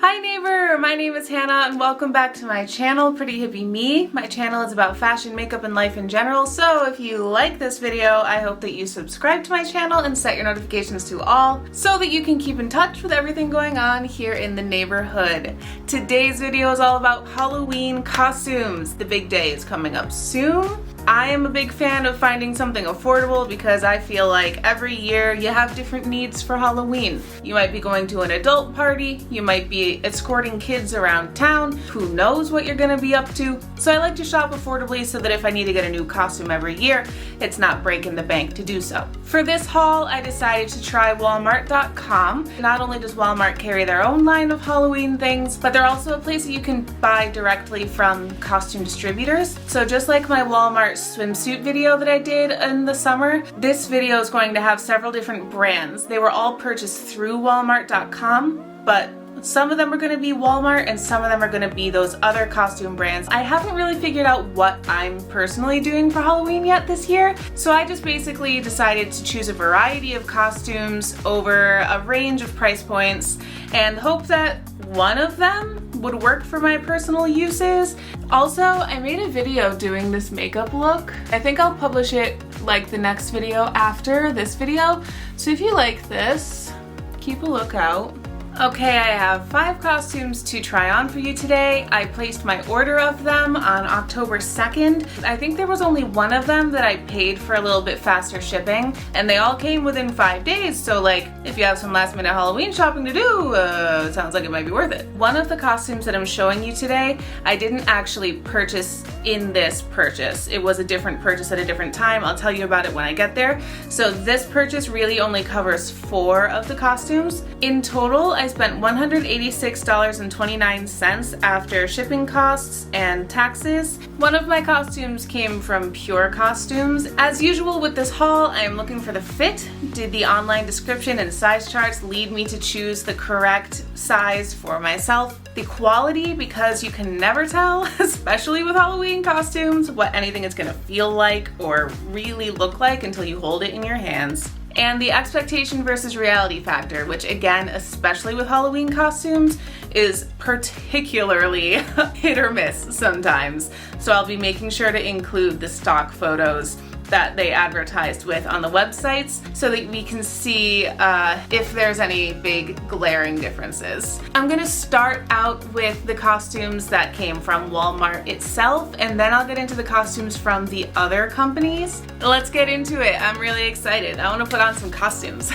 Hi neighbor, my name is Hannah and welcome back to my channel, Pretty Hippie Me. My channel is about fashion, makeup, and life in general, so if you like this video, I hope that you subscribe to my channel and set your notifications to all so that you can keep in touch with everything going on here in the neighborhood. Today's video is all about Halloween costumes. The big day is coming up soon. I am a big fan of finding something affordable because I feel like every year you have different needs for Halloween. You might be going to an adult party, you might be escorting kids around town, who knows what you're gonna be up to. So I like to shop affordably so that if I need to get a new costume every year, it's not breaking the bank to do so. For this haul, I decided to try Walmart.com. Not only does Walmart carry their own line of Halloween things, but they're also a place that you can buy directly from costume distributors. So just like my Walmart swimsuit video that I did in the summer, this video is going to have several different brands. They were all purchased through Walmart.com, but some of them are going to be Walmart and some of them are going to be those other costume brands. I haven't really figured out what I'm personally doing for Halloween yet this year, so I just basically decided to choose a variety of costumes over a range of price points and hope that one of them would work for my personal uses. Also, I made a video doing this makeup look. I think I'll publish it like the next video after this video, so if you like this, keep a lookout. Okay, I have 5 costumes to try on for you today. I placed my order of them on October 2nd. I think there was only one of them that I paid for a little bit faster shipping, and they all came within 5 days, so like, if you have some last minute Halloween shopping to do, it sounds like it might be worth it. One of the costumes that I'm showing you today, I didn't actually purchase in this purchase. It was a different purchase at a different time. I'll tell you about it when I get there. So this purchase really only covers 4 of the costumes. In total, I spent $186.29 after shipping costs and taxes. One of my costumes came from Pure Costumes. As usual with this haul, I am looking for the fit. Did the online description and size charts lead me to choose the correct size for myself? The quality, because you can never tell, especially with Halloween costumes, what anything is gonna feel like or really look like until you hold it in your hands. And the expectation versus reality factor, which again, especially with Halloween costumes, is particularly hit or miss sometimes. So I'll be making sure to include the stock photos that they advertised with on the websites so that we can see if there's any big glaring differences. I'm gonna start out with the costumes that came from Walmart itself, and then I'll get into the costumes from the other companies. Let's get into it. I'm really excited. I wanna put on some costumes.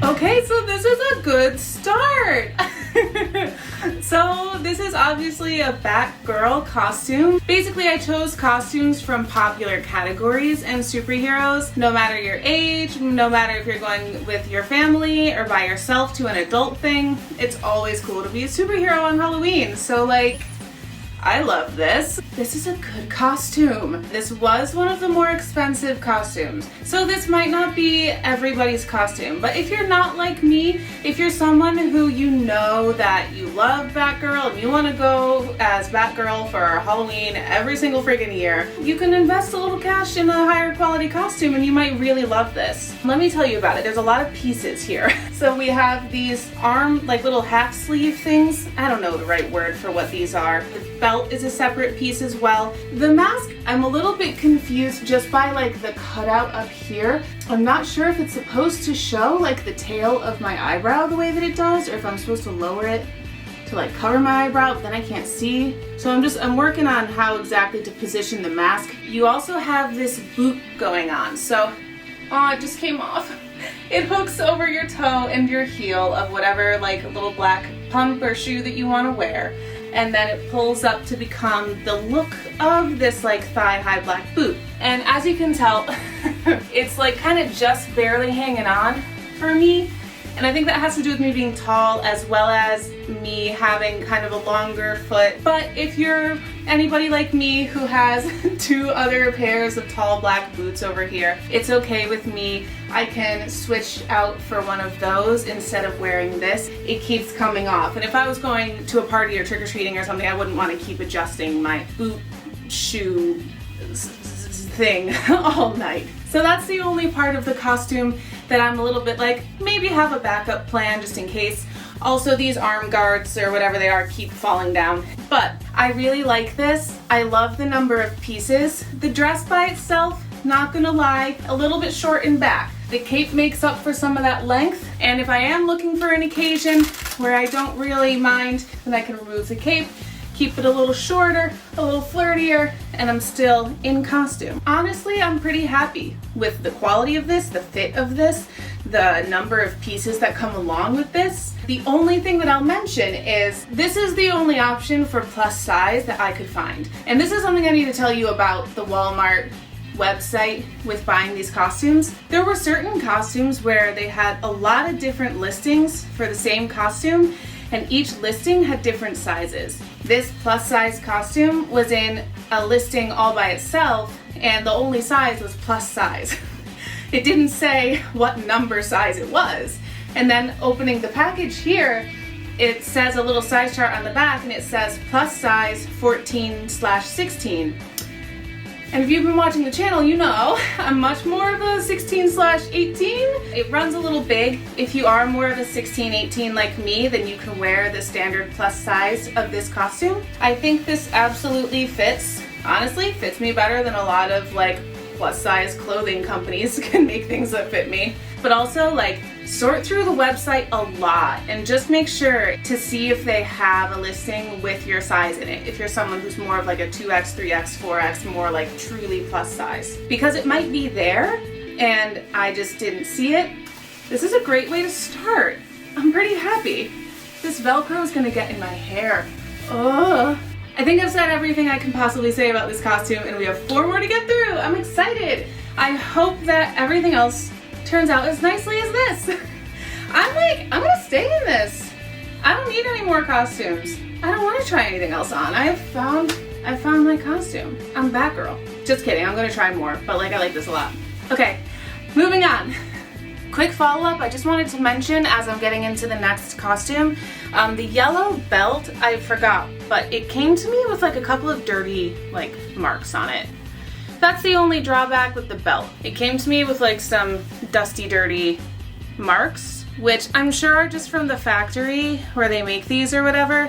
Okay, so this is a good start. So this is obviously a Batgirl costume. Basically, I chose costumes from popular categories and superheroes. No matter your age, no matter if you're going with your family or by yourself to an adult thing, it's always cool to be a superhero on Halloween. So like, I love this. This is a good costume. This was one of the more expensive costumes. So this might not be everybody's costume, but if you're not like me, if you're someone who you know that you love Batgirl and you want to go as Batgirl for Halloween every single friggin' year, you can invest a little cash in a higher quality costume and you might really love this. Let me tell you about it. There's a lot of pieces here. So we have these arm, like little half sleeve things. I don't know the right word for what these are. The belt is a separate piece as well. The mask, I'm a little bit confused just by like the cutout up here. I'm not sure if it's supposed to show like the tail of my eyebrow the way that it does, or if I'm supposed to lower it to like cover my eyebrow, but then I can't see. So I'm working on how exactly to position the mask. You also have this boot going on. So, oh, it just came off. It hooks over your toe and your heel of whatever like little black pump or shoe that you want to wear. And then it pulls up to become the look of this like thigh-high black boot. And as you can tell, it's like kind of just barely hanging on for me. And I think that has to do with me being tall as well as me having kind of a longer foot. But if you're anybody like me who has 2 other pairs of tall black boots over here, it's okay with me. I can switch out for one of those instead of wearing this. It keeps coming off. And if I was going to a party or trick-or-treating or something, I wouldn't want to keep adjusting my boot shoe thing all night. So that's the only part of the costume that I'm a little bit like, maybe have a backup plan just in case. Also, these arm guards or whatever they are keep falling down. But I really like this. I love the number of pieces. The dress by itself, not gonna lie, a little bit short in back. The cape makes up for some of that length, and if I am looking for an occasion where I don't really mind, then I can remove the cape, keep it a little shorter, a little flirtier, and I'm still in costume. Honestly, I'm pretty happy with the quality of this, the fit of this, the number of pieces that come along with this. The only thing that I'll mention is this is the only option for plus size that I could find. And this is something I need to tell you about the Walmart website with buying these costumes. There were certain costumes where they had a lot of different listings for the same costume, and each listing had different sizes. This plus size costume was in a listing all by itself, and the only size was plus size. It didn't say what number size it was. And then opening the package here, it says a little size chart on the back, and it says plus size 14/16. And if you've been watching the channel, you know I'm much more of a 16/18. It runs a little big. If you are more of a 16/18 like me, then you can wear the standard plus size of this costume. I think this absolutely fits, honestly, fits me better than a lot of like plus size clothing companies can make things that fit me. But also, like, sort through the website a lot and just make sure to see if they have a listing with your size in it. If you're someone who's more of like a 2X, 3X, 4X, more like truly plus size. Because it might be there and I just didn't see it. This is a great way to start. I'm pretty happy. This Velcro is gonna get in my hair. Ugh. I think I've said everything I can possibly say about this costume, and we have 4 more to get through. I'm excited. I hope that everything else turns out as nicely as this. I'm gonna stay in this. I don't need any more costumes. I don't want to try anything else on. I found my costume. I'm Batgirl. Just kidding, I'm gonna try more, but like I like this a lot. Okay, moving on. Quick follow-up, I just wanted to mention as I'm getting into the next costume, the yellow belt, I forgot, but it came to me with like a couple of dirty like marks on it. That's the only drawback with the belt. It came to me with like some dusty, dirty marks, which I'm sure are just from the factory where they make these or whatever,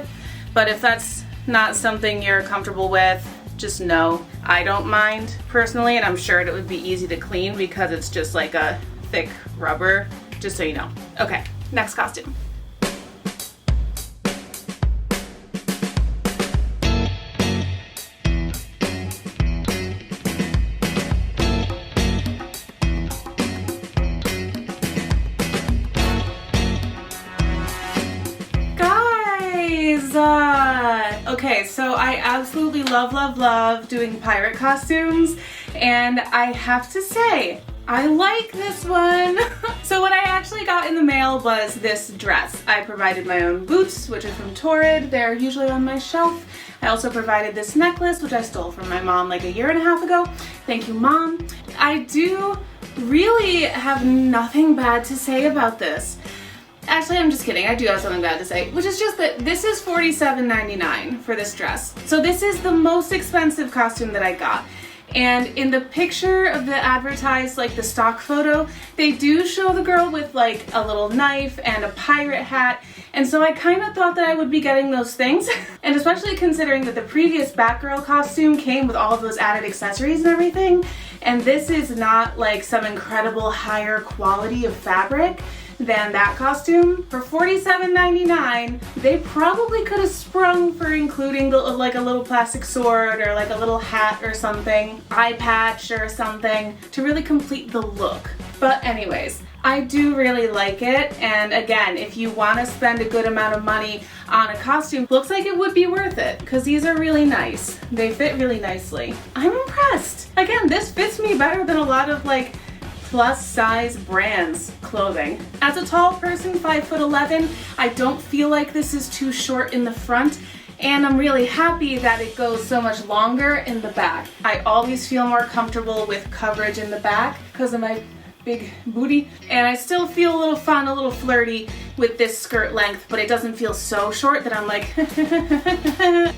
but if that's not something you're comfortable with, just know I don't mind personally, and I'm sure it would be easy to clean because it's just like a thick rubber, just so you know. Okay, next costume. Okay, so I absolutely love doing pirate costumes, and I have to say, I like this one. So what I actually got in the mail was this dress. I provided my own boots, which are from Torrid. They're usually on my shelf. I also provided this necklace, which I stole from my mom like a year and a half ago. Thank you, Mom. I do really have nothing bad to say about this. Actually, I'm just kidding. I do have something bad to say, which is just that this is $47.99 for this dress. So this is the most expensive costume that I got. And in the picture of the advertised, like the stock photo, they do show the girl with like a little knife and a pirate hat. And so I kind of thought that I would be getting those things. And especially considering that the previous Batgirl costume came with all of those added accessories and everything. And this is not like some incredible higher quality of fabric than that costume. For $47.99, they probably could have sprung for including like a little plastic sword or like a little hat or something, eye patch or something to really complete the look. But anyways, I do really like it, and again, if you want to spend a good amount of money on a costume, looks like it would be worth it because these are really nice. They fit really nicely. I'm impressed. Again, this fits me better than a lot of like plus size brands clothing. As a tall person, 5'11", I don't feel like this is too short in the front, and I'm really happy that it goes so much longer in the back. I always feel more comfortable with coverage in the back because of my big booty, and I still feel a little fun, a little flirty with this skirt length, but it doesn't feel so short that I'm like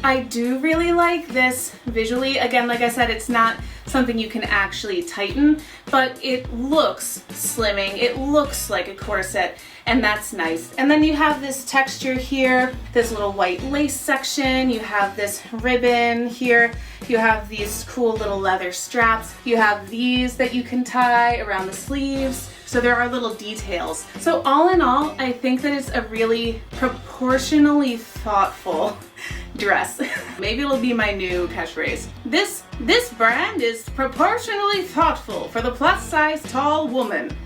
I do really like this visually. Again, like I said, it's not something you can actually tighten, but it looks slimming, it looks like a corset, and that's nice. And then you have this texture here, this little white lace section, you have this ribbon here, you have these cool little leather straps, you have these that you can tie around the sleeves. So there are little details. So all in all, I think that it's a really proportionally thoughtful dress. Maybe it'll be my new catchphrase. This brand is proportionally thoughtful for the plus size tall woman.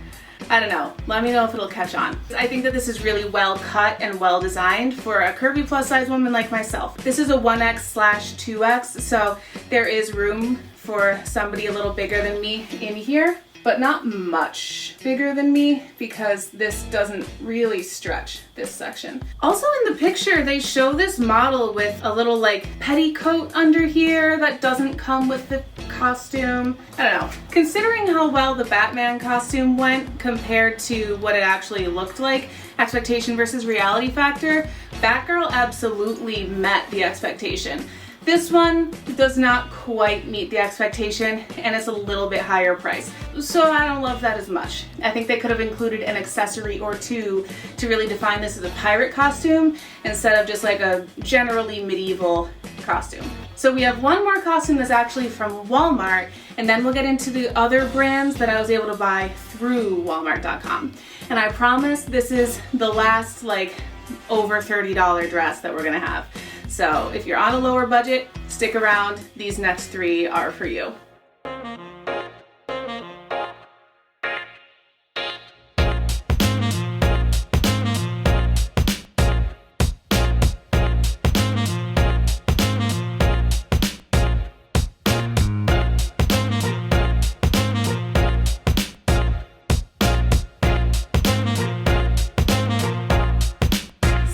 I don't know. Let me know if it'll catch on. I think that this is really well cut and well designed for a curvy plus size woman like myself. This is a 1X/2X, so there is room for somebody a little bigger than me in here, but not much bigger than me because this doesn't really stretch this section. Also in the picture, they show this model with a little like petticoat under here that doesn't come with the costume. I don't know. Considering how well the Batman costume went compared to what it actually looked like, expectation versus reality factor, Batgirl absolutely met the expectation. This one does not quite meet the expectation, and it's a little bit higher price. So I don't love that as much. I think they could have included an accessory or two to really define this as a pirate costume instead of just like a generally medieval costume. So we have one more costume that's actually from Walmart, and then we'll get into the other brands that I was able to buy through Walmart.com. And I promise this is the last like over $30 dress that we're gonna have. So if you're on a lower budget, stick around. These next three are for you.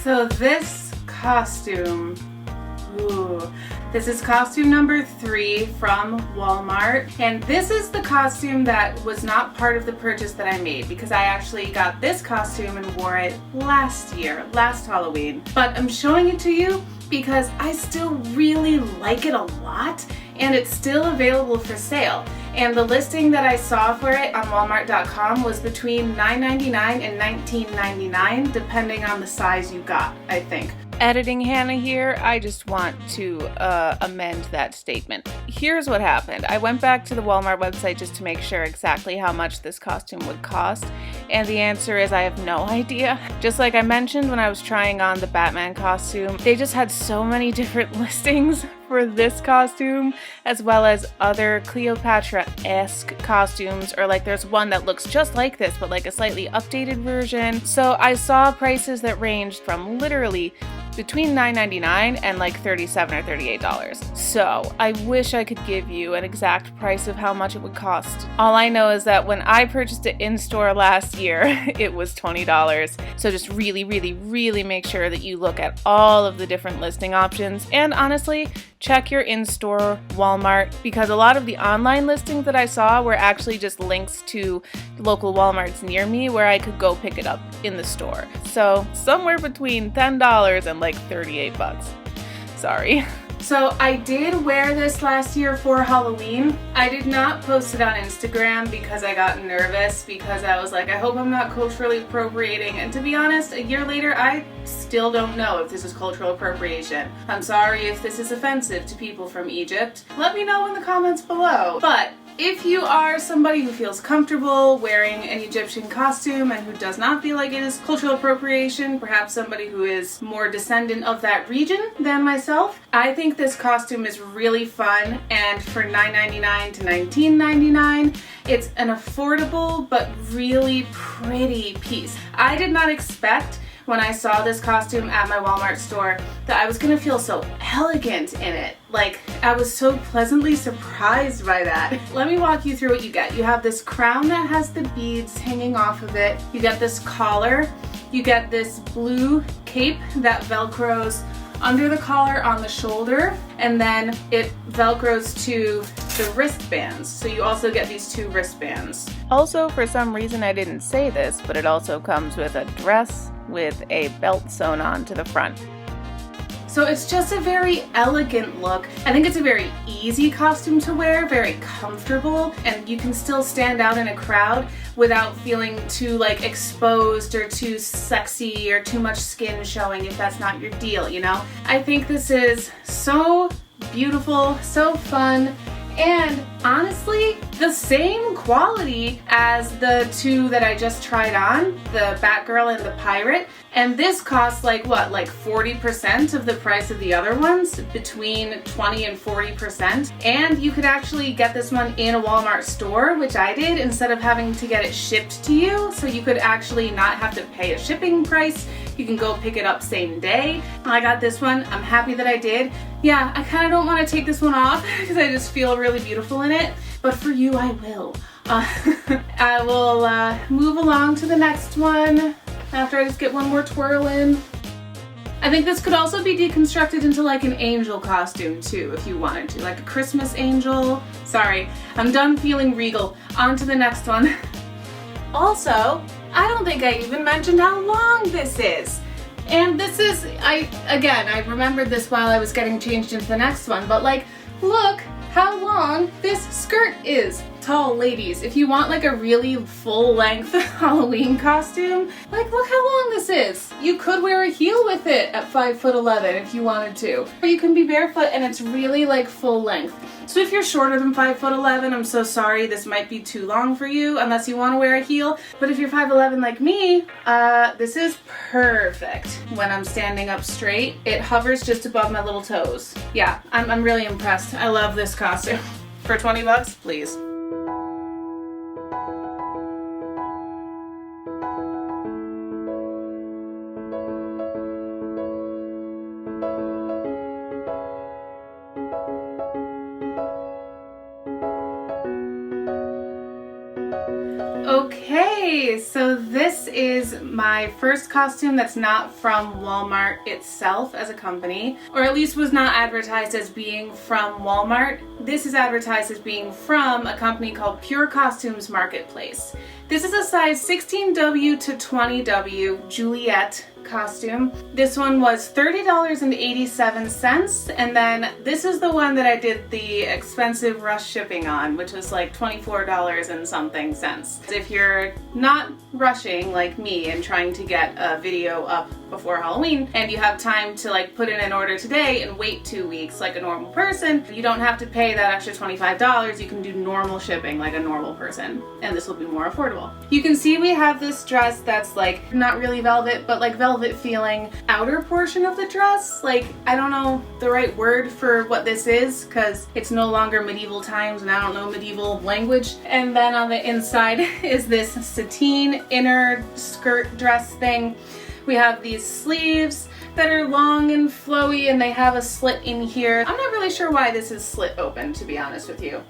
So this costume, ooh, this is costume number 3 from Walmart, and this is the costume that was not part of the purchase that I made because I actually got this costume and wore it last Halloween. But I'm showing it to you because I still really like it a lot, and it's still available for sale. And the listing that I saw for it on Walmart.com was between $9.99 and $19.99, depending on the size you got, I think. Editing Hannah here, I just want to amend that statement. Here's what happened. I went back to the Walmart website just to make sure exactly how much this costume would cost, and the answer is I have no idea. Just like I mentioned when I was trying on the Batman costume, they just had so many different listings for this costume, as well as other Cleopatra-esque costumes, or like there's one that looks just like this but like a slightly updated version. So I saw prices that ranged from literally between $9.99 and like $37 or $38. So I wish I could give you an exact price of how much it would cost. All I know is that when I purchased it in store last year, it was $20. So just really make sure that you look at all of the different listing options, and honestly, check your in-store Walmart, because a lot of the online listings that I saw were actually just links to local Walmarts near me where I could go pick it up in the store. So somewhere between $10 and like $38. Sorry. So I did wear this last year for Halloween. I did not post it on Instagram because I got nervous, because I was like, I hope I'm not culturally appropriating. And to be honest, a year later, I still don't know if this is cultural appropriation. I'm sorry if this is offensive to people from Egypt. Let me know in the comments below. But if you are somebody who feels comfortable wearing an Egyptian costume and who does not feel like it is cultural appropriation, perhaps somebody who is more descendant of that region than myself, I think this costume is really fun, and for $9.99 to $19.99, it's an affordable but really pretty piece. I did not expect when I saw this costume at my Walmart store that I was gonna feel so elegant in it. Like, I was so pleasantly surprised by that. Let me walk you through what you get. You have this crown that has the beads hanging off of it. You get this collar. You get this blue cape that velcros under the collar on the shoulder, and then it velcros to the wristbands. So you also get these two wristbands. Also, for some reason I didn't say this, but it also comes with a dress with a belt sewn on to the front. So it's just a very elegant look. I think it's a very easy costume to wear, very comfortable, and you can still stand out in a crowd without feeling too like exposed or too sexy or too much skin showing if that's not your deal, you know? I think this is so beautiful, so fun, and honestly, the same quality as the two that I just tried on, the Batgirl and the Pirate. And this costs like what, like 40% of the price of the other ones, between 20 and 40%. And you could actually get this one in a Walmart store, which I did, instead of having to get it shipped to you. So you could actually not have to pay a shipping price. You can go pick it up same day. I got this one. I'm happy that I did. Yeah, I kind of don't want to take this one off because I just feel really beautiful in it. But for you, I will. I will move along to the next one after I just get one more twirl in. I think this could also be deconstructed into like an angel costume too, if you wanted to, like a Christmas angel. Sorry, I'm done feeling regal. On to the next one. Also, I don't think I even mentioned how long this is. And this is, I remembered this while I was getting changed into the next one, but like, look how long this skirt is. Tall ladies, if you want like a really full-length Halloween costume, like look how long this is. You could wear a heel with it at 5'11" if you wanted to. Or you can be barefoot and it's really like full length. So if you're shorter than 5'11", I'm so sorry, this might be too long for you unless you want to wear a heel. But if you're 5'11" like me, this is perfect. When I'm standing up straight, it hovers just above my little toes. Yeah, I'm really impressed. I love this costume. For 20 bucks, please. Okay, so this is my first costume that's not from Walmart itself as a company, or at least was not advertised as being from Walmart. This is advertised as being from a company called Pure Costumes Marketplace. This is a size 16W to 20W Juliet costume. This one was $30.87, and then this is the one that I did the expensive rush shipping on, which was like $24 and something cents. If you're not rushing like me and trying to get a video up before Halloween, and you have time to like put in an order today and wait 2 weeks like a normal person, you don't have to pay that extra $25. You can do normal shipping like a normal person, and this will be more affordable. You can see we have this dress that's like not really velvet, but like velvet feeling outer portion of the dress. Like, I don't know the right word for what this is because it's no longer medieval times and I don't know medieval language. And then on the inside is this sateen inner skirt dress thing. We have these sleeves that are long and flowy and they have a slit in here. I'm not really sure why this is slit open, to be honest with you.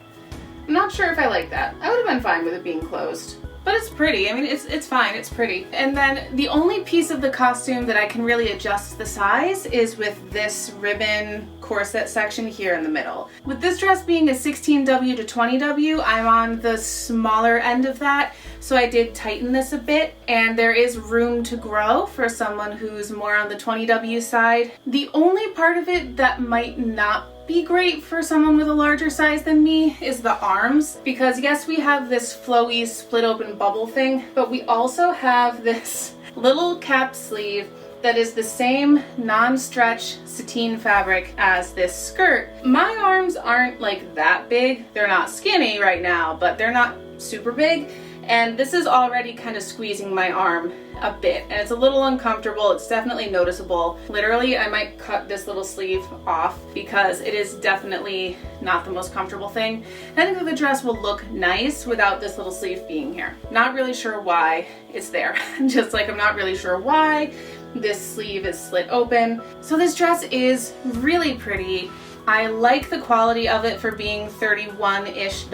I'm not sure if I like that. I would have been fine with it being closed. But it's pretty. I mean, it's fine. It's pretty. And then the only piece of the costume that I can really adjust the size is with this ribbon corset section here in the middle. With this dress being a 16W to 20W, I'm on the smaller end of that. So I did tighten this a bit, and there is room to grow for someone who's more on the 20W side. The only part of it that might not be great for someone with a larger size than me is the arms, because yes, we have this flowy split open bubble thing, but we also have this little cap sleeve that is the same non-stretch sateen fabric as this skirt. My arms aren't like that big. They're not skinny right now, but they're not super big. And this is already kind of squeezing my arm a bit, and it's a little uncomfortable. It's definitely noticeable. Literally, I might cut this little sleeve off because it is definitely not the most comfortable thing. And I think that the dress will look nice without this little sleeve being here. Not really sure why it's there. Just like I'm not really sure why this sleeve is slit open. So this dress is really pretty. I like the quality of it for being $31-ish.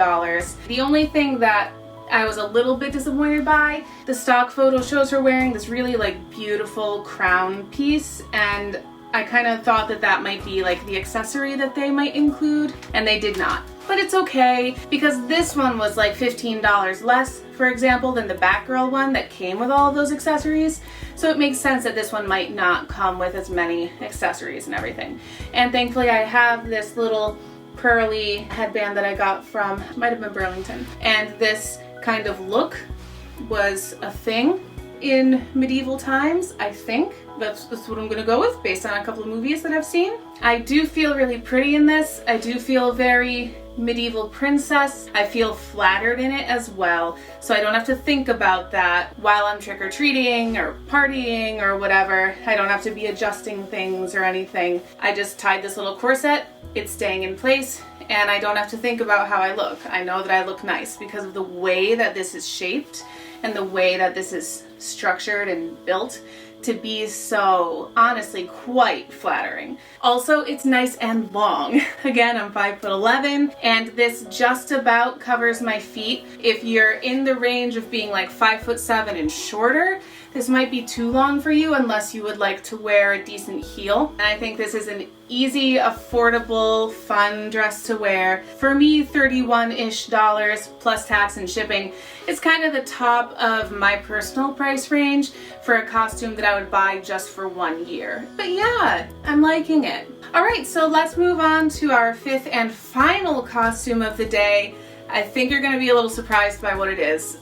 The only thing that I was a little bit disappointed by, the stock photo shows her wearing this really like beautiful crown piece, and I kind of thought that that might be like the accessory that they might include, and they did not. But it's okay, because this one was like $15 less, for example, than the Batgirl one that came with all of those accessories. So it makes sense that this one might not come with as many accessories and everything. And thankfully I have this little pearly headband that I got from, might have been Burlington. And this kind of look was a thing in medieval times, I think. That's what I'm gonna go with based on a couple of movies that I've seen. I do feel really pretty in this. I do feel very medieval princess. I feel flattered in it as well, so I don't have to think about that while I'm trick-or-treating or partying or whatever. I don't have to be adjusting things or anything. I just tied this little corset, it's staying in place, and I don't have to think about how I look. I know that I look nice because of the way that this is shaped and the way that this is structured and built to be so honestly quite flattering. Also, it's nice and long. Again, I'm 5'11", and this just about covers my feet. If you're in the range of being like 5'7" and shorter, this might be too long for you unless you would like to wear a decent heel. And I think this is an easy, affordable, fun dress to wear. For me, $31-ish plus tax and shipping is kind of the top of my personal price range for a costume that I would buy just for 1 year. But yeah, I'm liking it. All right, so let's move on to our fifth and final costume of the day. I think you're gonna be a little surprised by what it is.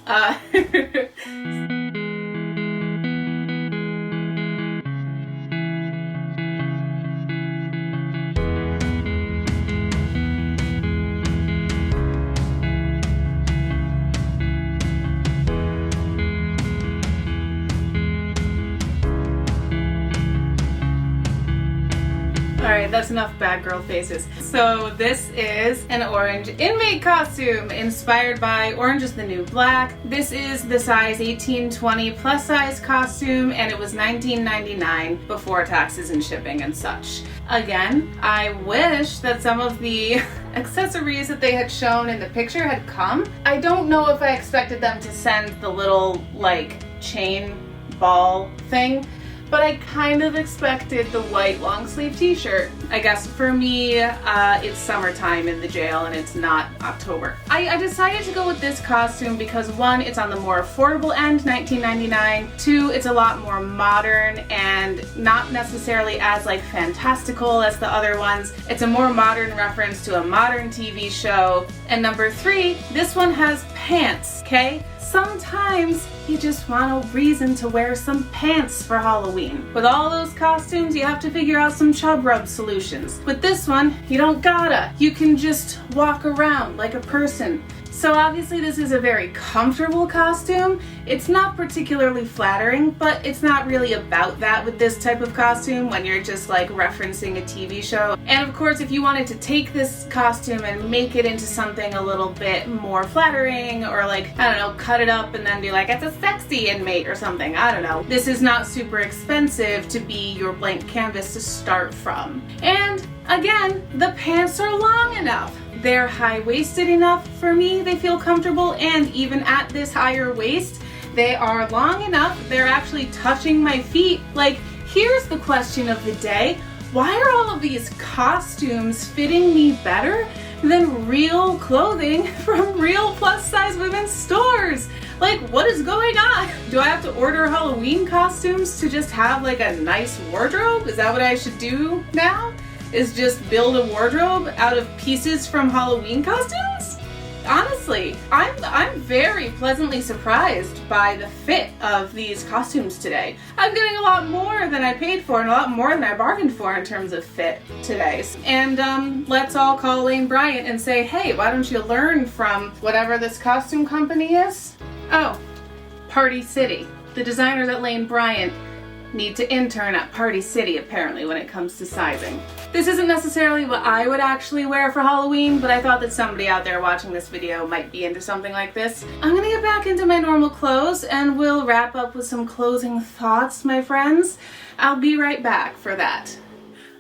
Alright, that's enough Batgirl faces. So this is an orange inmate costume inspired by Orange is the New Black. This is the size 18-20 plus size costume, and it was $19.99 before taxes and shipping and such. Again, I wish that some of the accessories that they had shown in the picture had come. I don't know if I expected them to send the little like chain ball thing, but I kind of expected the white long sleeve t-shirt. I guess for me, it's summertime in the jail and it's not October. I decided to go with this costume because one, it's on the more affordable end, $19.99. Two, it's a lot more modern and not necessarily as like fantastical as the other ones. It's a more modern reference to a modern TV show. And number three, this one has pants, okay? Sometimes you just want a reason to wear some pants for Halloween. With all those costumes, you have to figure out some chub rub solutions. With this one, you don't gotta. You can just walk around like a person. So obviously this is a very comfortable costume. It's not particularly flattering, but it's not really about that with this type of costume when you're just like referencing a TV show. And of course, if you wanted to take this costume and make it into something a little bit more flattering, or like, I don't know, cut it up and then be like, it's a sexy inmate or something, I don't know. This is not super expensive to be your blank canvas to start from. And again, the pants are long enough. They're high-waisted enough for me, they feel comfortable, and even at this higher waist, they are long enough, they're actually touching my feet. Like, here's the question of the day. Why are all of these costumes fitting me better than real clothing from real plus-size women's stores? Like, what is going on? Do I have to order Halloween costumes to just have like a nice wardrobe? Is that what I should do now? Is just build a wardrobe out of pieces from Halloween costumes? Honestly, I'm very pleasantly surprised by the fit of these costumes today. I'm getting a lot more than I paid for and a lot more than I bargained for in terms of fit today. And let's all call Lane Bryant and say, hey, why don't you learn from whatever this costume company is? Oh, Party City. The designers at Lane Bryant need to intern at Party City apparently when it comes to sizing. This isn't necessarily what I would actually wear for Halloween, but I thought that somebody out there watching this video might be into something like this. I'm gonna get back into my normal clothes and we'll wrap up with some closing thoughts, my friends. I'll be right back for that.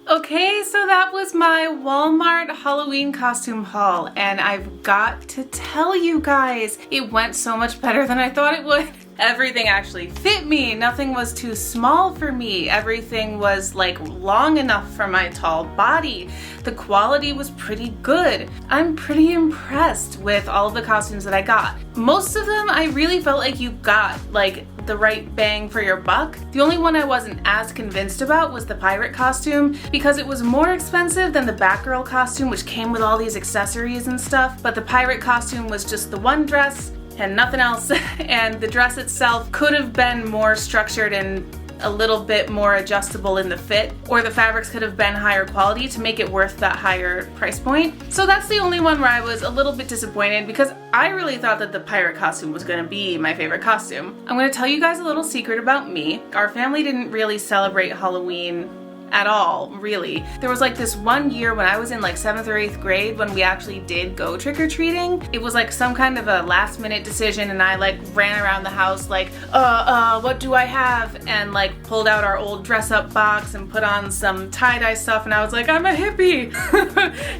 Okay, so that was my Walmart Halloween costume haul, and I've got to tell you guys, it went so much better than I thought it would. Everything actually fit me. Nothing was too small for me. Everything was like long enough for my tall body. The quality was pretty good. I'm pretty impressed with all of the costumes that I got. Most of them I really felt like you got like the right bang for your buck. The only one I wasn't as convinced about was the pirate costume because it was more expensive than the Batgirl costume, which came with all these accessories and stuff, but the pirate costume was just the one dress and nothing else, and the dress itself could have been more structured and a little bit more adjustable in the fit, or the fabrics could have been higher quality to make it worth that higher price point. So that's the only one where I was a little bit disappointed because I really thought that the pirate costume was gonna be my favorite costume. I'm gonna tell you guys a little secret about me. Our family didn't really celebrate Halloween at all, really. There was like this one year when I was in like 7th or 8th grade when we actually did go trick-or-treating. It was like some kind of a last minute decision and I like ran around the house like, what do I have? And like pulled out our old dress up box and put on some tie-dye stuff and I was like, I'm a hippie.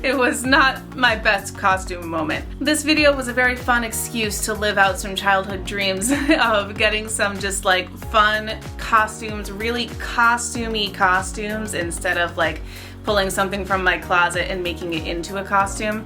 It was not my best costume moment. This video was a very fun excuse to live out some childhood dreams of getting some just like fun costumes, really costumey costumes, instead of like pulling something from my closet and making it into a costume,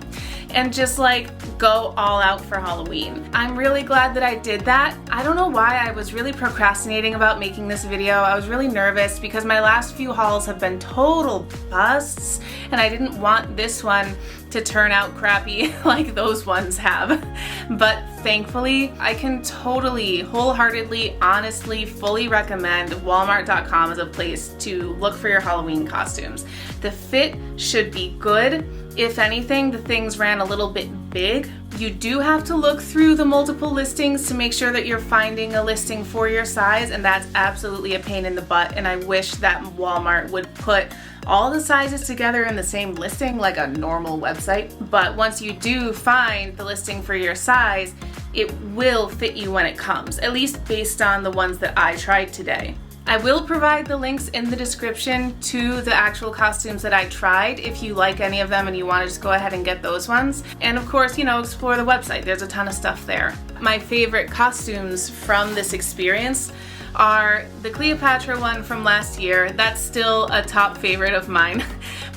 and just like go all out for Halloween. I'm really glad that I did that. I don't know why I was really procrastinating about making this video. I was really nervous because my last few hauls have been total busts and I didn't want this one to turn out crappy like those ones have. But thankfully, I can totally, wholeheartedly, honestly, fully recommend Walmart.com as a place to look for your Halloween costumes. The fit should be good. If anything, the things ran a little bit big. You do have to look through the multiple listings to make sure that you're finding a listing for your size, and that's absolutely a pain in the butt, and I wish that Walmart would put all the sizes together in the same listing like a normal website. But once you do find the listing for your size, it will fit you when it comes, at least based on the ones that I tried today. I will provide the links in the description to the actual costumes that I tried if you like any of them and you want to just go ahead and get those ones. And of course, you know, explore the website. There's a ton of stuff there. My favorite costumes from this experience are the Cleopatra one from last year. That's still a top favorite of mine.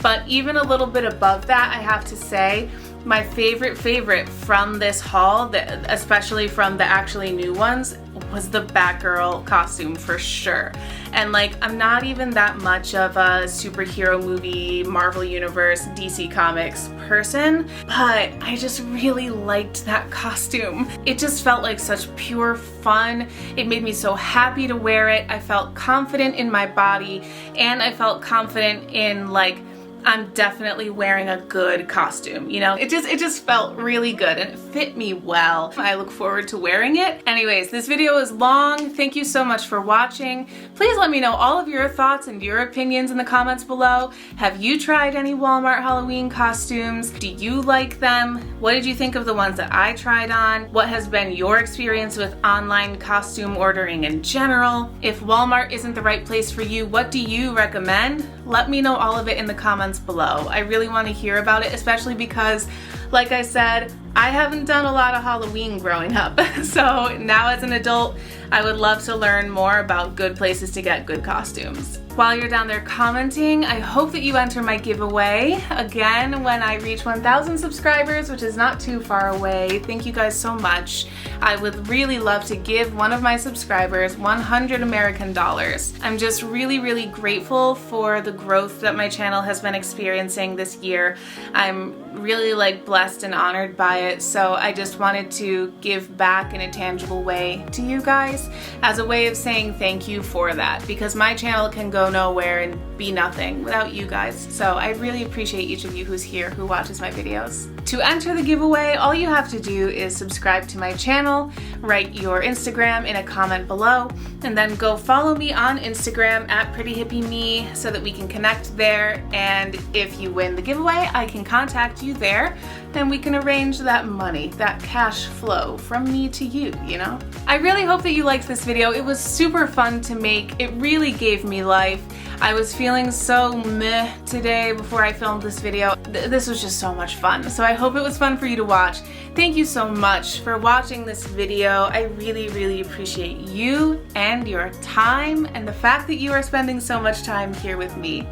But even a little bit above that, I have to say, my favorite from this haul, especially from the actually new ones, was the Batgirl costume for sure. And like, I'm not even that much of a superhero movie, Marvel Universe, DC Comics person, but I just really liked that costume. It just felt like such pure fun. It made me so happy to wear it. I felt confident in my body and I felt confident in like, I'm definitely wearing a good costume, you know? It just felt really good and it fit me well. I look forward to wearing it. Anyways, this video is long. Thank you so much for watching. Please let me know all of your thoughts and your opinions in the comments below. Have you tried any Walmart Halloween costumes? Do you like them? What did you think of the ones that I tried on? What has been your experience with online costume ordering in general? If Walmart isn't the right place for you, what do you recommend? Let me know all of it in the comments below. I really want to hear about it, especially because, like I said, I haven't done a lot of Halloween growing up. So now as an adult, I would love to learn more about good places to get good costumes. While you're down there commenting, I hope that you enter my giveaway. Again, when I reach 1,000 subscribers, which is not too far away, thank you guys so much. I would really love to give one of my subscribers 100 American dollars. I'm just really, really grateful for the growth that my channel has been experiencing this year. I'm really like blessed and honored by it, so I just wanted to give back in a tangible way to you guys as a way of saying thank you for that, because my channel can go nowhere and be nothing without you guys. So I really appreciate each of you who's here, who watches my videos. To enter the giveaway, all you have to do is subscribe to my channel, write your Instagram in a comment below, and then go follow me on Instagram at PrettyHippieMe so that we can connect there. And if you win the giveaway, I can contact you there and we can arrange that money, that cash flow from me to you, you know? I really hope that you liked this video. It was super fun to make. It really gave me life. I was feeling so meh today before I filmed this video. This was just so much fun. So I hope it was fun for you to watch. Thank you so much for watching this video. I really, really appreciate you and your time and the fact that you are spending so much time here with me.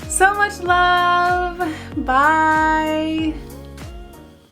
So much love. Bye.